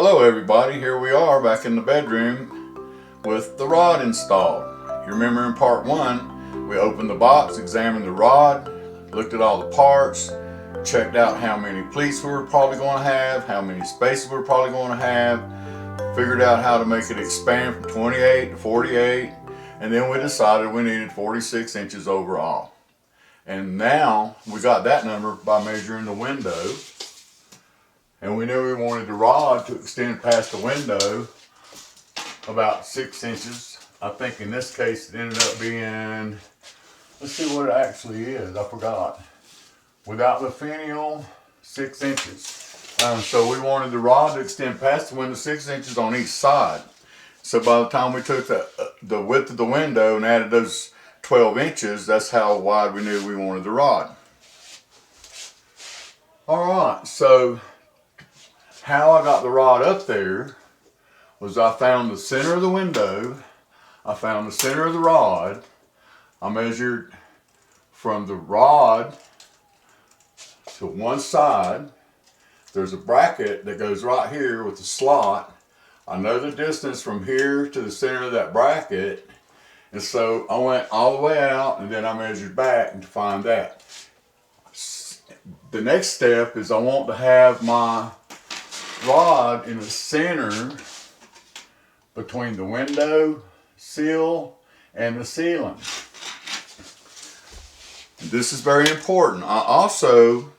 Hello everybody, here we are back in the bedroom with the rod installed. You remember in part 1, we opened the box, examined the rod, looked at all the parts, checked out how many pleats we were probably going to have, how many spaces we were probably going to have, figured out how to make it expand from 28 to 48, and then we decided we needed 46 inches overall. And now we got that number by measuring the window. And we knew we wanted the rod to extend past the window about 6 inches. I think in this case it ended up being, let's see what it actually is, I forgot. Without the finial, 6 inches. So we wanted the rod to extend past the window 6 inches on each side. So by the time we took the width of the window and added those 12 inches, that's how wide we knew we wanted the rod. Alright, so how I got the rod up there was I found the center of the window, I found the center of the rod, I measured from the rod to one side. There's a bracket that goes right here with the slot. I know the distance from here to the center of that bracket, and so I went all the way out and then I measured back to find that. The next step is I want to have my rod in the center between the window sill and the ceiling. This is very important. I also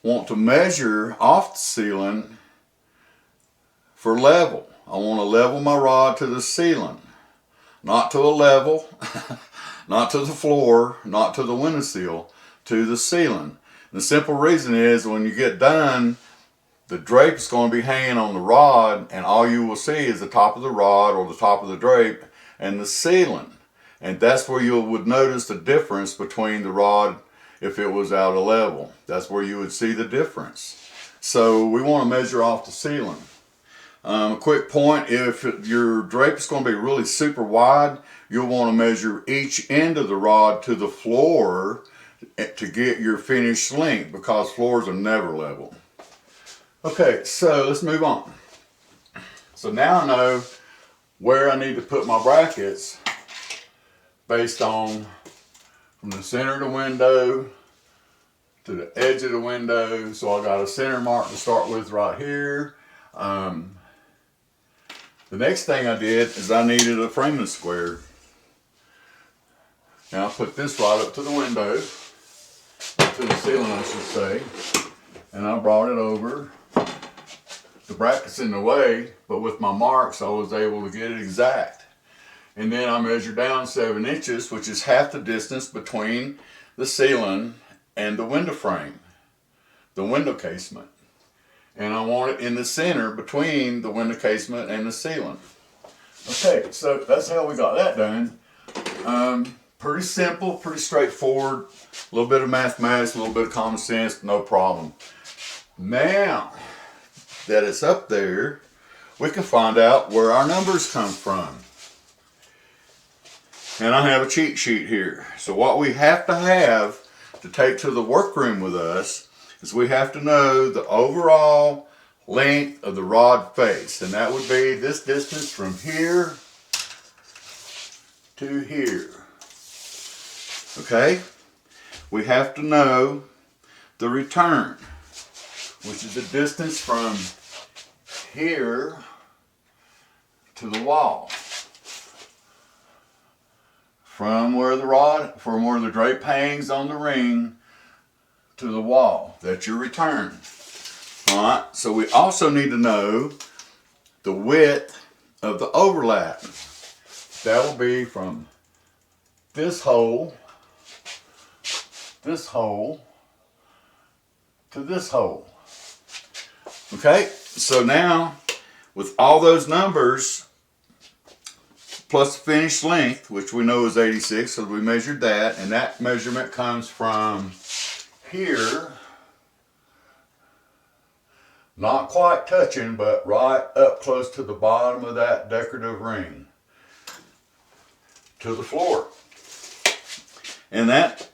want to measure off the ceiling for level. I want to level my rod to the ceiling, not to a level, not to the floor, not to the windowsill, to the ceiling. The simple reason is when you get done, the drape is going to be hanging on the rod, and all you will see is the top of the rod or the top of the drape and the ceiling. And that's where you would notice the difference between the rod if it was out of level. That's where you would see the difference. So we want to measure off the ceiling. A quick point, if your drape is going to be really super wide, you'll want to measure each end of the rod to the floor to get your finished length, because floors are never level. Okay, so let's move on. So now I know where I need to put my brackets based on from the center of the window to the edge of the window. So I got a center mark to start with right here. The next thing I did is I needed a framing square. Now I put this right up to the window, to the ceiling I should say, and I brought it over. The bracket's in the way, but with my marks I was able to get it exact. And then I measured down 7 inches, which is half the distance between the ceiling and the window frame, the window casement. And I want it in the center between the window casement and the ceiling. Okay, so that's how we got that done. Pretty simple, pretty straightforward, a little bit of mathematics, a little bit of common sense, no problem. Now that it's up there, we can find out where our numbers come from. And I have a cheat sheet here. So what we have to take to the workroom with us is we have to know the overall length of the rod face. And that would be this distance from here to here. Okay? We have to know the return, which is the distance from here to the wall. From where the drape hangs on the ring to the wall. That's your return. Alright, so we also need to know the width of the overlap. That will be from this hole to this hole. Okay, so now with all those numbers plus the finished length, which we know is 86, so we measured that, and that measurement comes from here, not quite touching, but right up close to the bottom of that decorative ring, to the floor. And that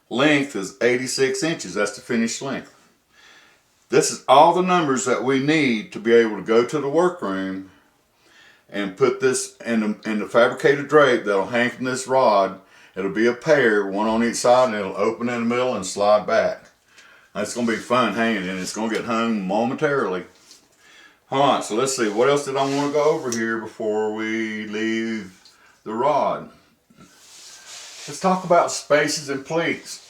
length is 86 inches. That's the finished length. This is all the numbers that we need to be able to go to the workroom and put this in the fabricated drape that'll hang from this rod. It'll be a pair, one on each side, and it'll open in the middle and slide back. That's going to be fun hanging, and it's going to get hung momentarily. Alright, so let's see, what else did I want to go over here before we leave the rod? Let's talk about spaces and pleats.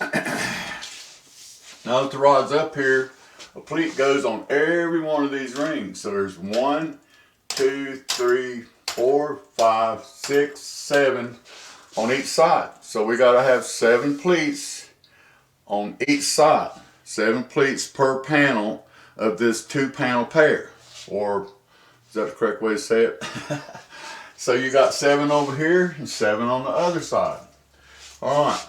Now that the rod's up here, a pleat goes on every one of these rings. So there's 1, 2, 3, 4, 5, 6, 7 on each side. So we got to have 7 pleats on each side. 7 pleats per panel of this 2-panel pair. Or, is that the correct way to say it? So you got 7 over here and 7 on the other side. Alright,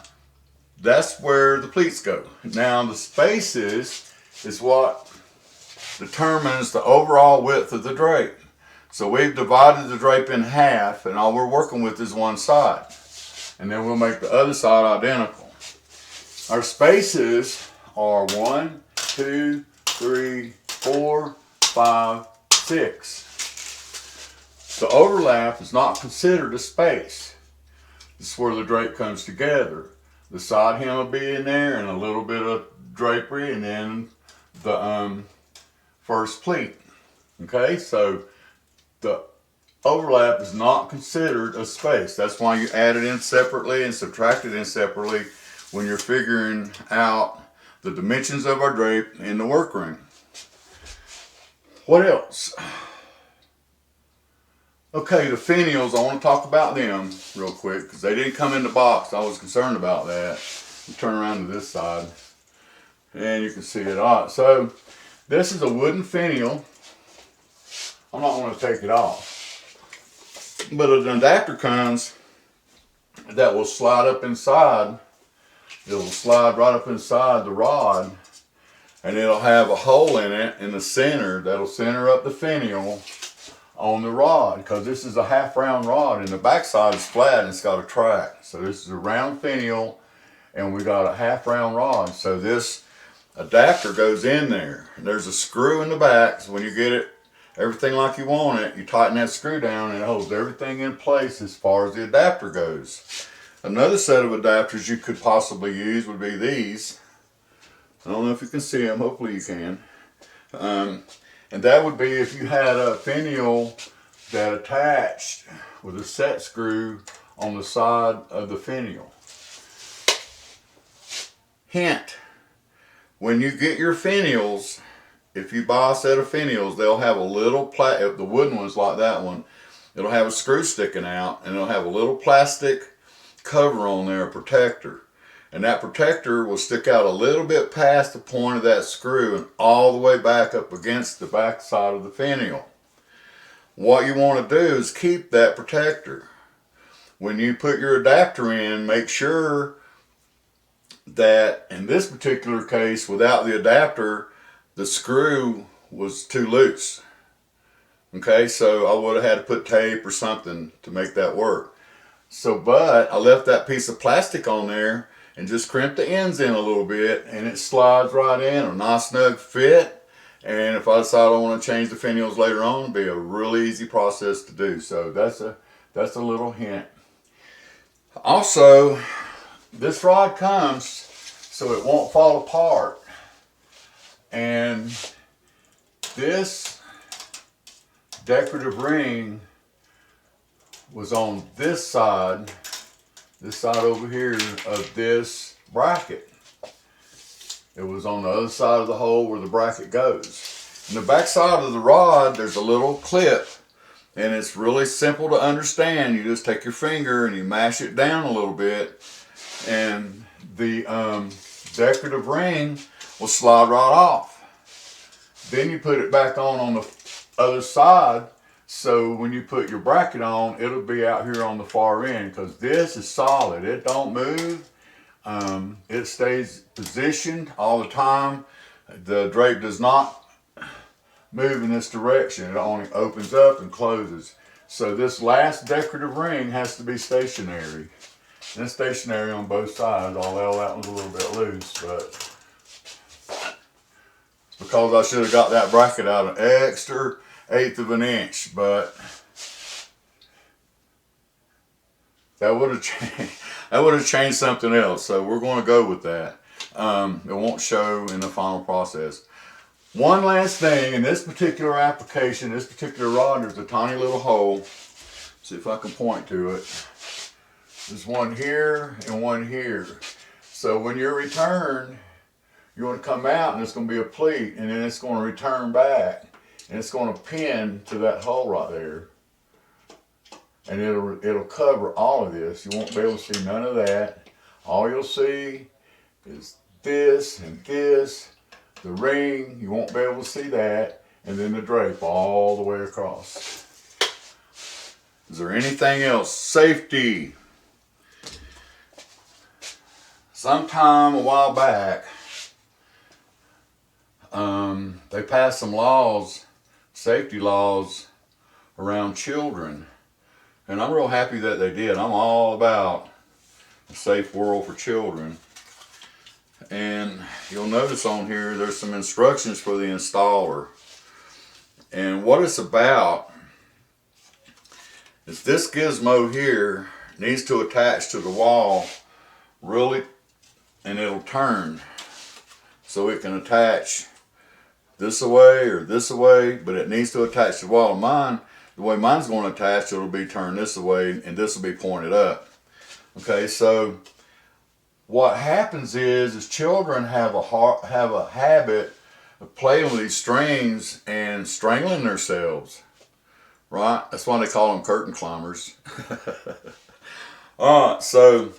that's where the pleats go. Now the spaces is what determines the overall width of the drape. So we've divided the drape in half, and all we're working with is one side. And then we'll make the other side identical. Our spaces are 1, 2, 3, 4, 5, 6. The overlap is not considered a space. This is where the drape comes together. The side hem will be in there and a little bit of drapery, and then the first pleat. Okay, so the overlap is not considered a space. That's why you add it in separately and subtract it in separately when you're figuring out the dimensions of our drape in the workroom. What else? Okay, the finials, I want to talk about them real quick because they didn't come in the box. I was concerned about that. Turn around to this side and you can see it. Alright, so this is a wooden finial. I'm not going to take it off. But an adapter comes that will slide up inside. It will slide right up inside the rod, and it'll have a hole in it in the center that'll center up the finial on the rod, because this is a half round rod and the back side is flat and it's got a track. So this is a round finial and we got a half round rod. So this adapter goes in there. And there's a screw in the back, so when you get it everything like you want it, you tighten that screw down and it holds everything in place as far as the adapter goes. Another set of adapters you could possibly use would be these. I don't know if you can see them, hopefully you can. And that would be if you had a finial that attached with a set screw on the side of the finial. Hint, when you get your finials, if you buy a set of finials, they'll have a little, the wooden ones like that one, it'll have a screw sticking out and it'll have a little plastic cover on there, a protector. And that protector will stick out a little bit past the point of that screw and all the way back up against the back side of the finial. What you want to do is keep that protector. When you put your adapter in, make sure that in this particular case, without the adapter, the screw was too loose. Okay, so I would have had to put tape or something to make that work. So, but I left that piece of plastic on there and just crimp the ends in a little bit, and it slides right in, a nice snug fit. And if I decide I want to change the finials later on, it'll be a really easy process to do. So that's a little hint. Also, this rod comes so it won't fall apart. And this decorative ring was on this side over here of this bracket. It was on the other side of the hole where the bracket goes. In the back side of the rod, there's a little clip, and it's really simple to understand. You just take your finger and you mash it down a little bit, and the decorative ring will slide right off. Then you put it back on the other side, so when you put your bracket on, it'll be out here on the far end, because this is solid. It don't move. It stays positioned all the time. The drape does not move in this direction. It only opens up and closes. So this last decorative ring has to be stationary. And it's stationary on both sides, although that one's a little bit loose, but because I should have got that bracket out an extra 1/8 of an inch, but that would have changed something else. So we're going to go with that. It won't show in the final process. One last thing, in this particular application, this particular rod, there's a tiny little hole. See if I can point to it. There's one here and one here. So when you return, you want to come out and it's going to be a pleat, and then it's going to return back, and it's going to pin to that hole right there. And it'll cover all of this. You won't be able to see none of that. All you'll see is this and this, the ring. You won't be able to see that, and then the drape all the way across. Is there anything else? Safety. Sometime a while back, they passed some laws, safety laws, around children. And I'm real happy that they did. I'm all about a safe world for children. And you'll notice on here there's some instructions for the installer. And what it's about is this gizmo here needs to attach to the wall really, and it'll turn. So it can attach this away or this away, but it needs to attach to the wall. Mine, the way mine's going to attach, it'll be turned this way, and this will be pointed up. Okay, so what happens is children have a habit of playing with these strings and strangling themselves, right? That's why they call them curtain climbers. All right, so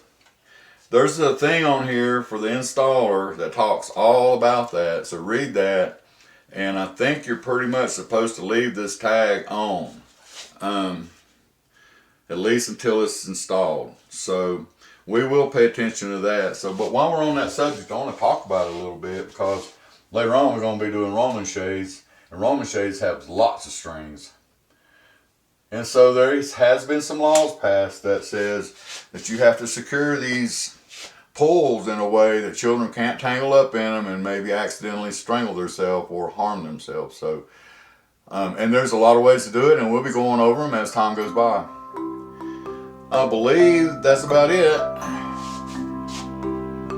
there's a thing on here for the installer that talks all about that. So read that, and I think you're pretty much supposed to leave this tag on. At least until it's installed. So we will pay attention to that. So, but while we're on that subject, I want to talk about it a little bit, because later on we're going to be doing Roman shades, and Roman shades have lots of strings. And so there has been some laws passed that says that you have to secure these poles in a way that children can't tangle up in them and maybe accidentally strangle themselves or harm themselves. So, and there's a lot of ways to do it, and we'll be going over them as time goes by. I believe that's about it.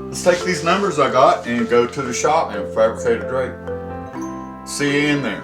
Let's take these numbers I got and go to the shop and fabricate a drape. See you in there.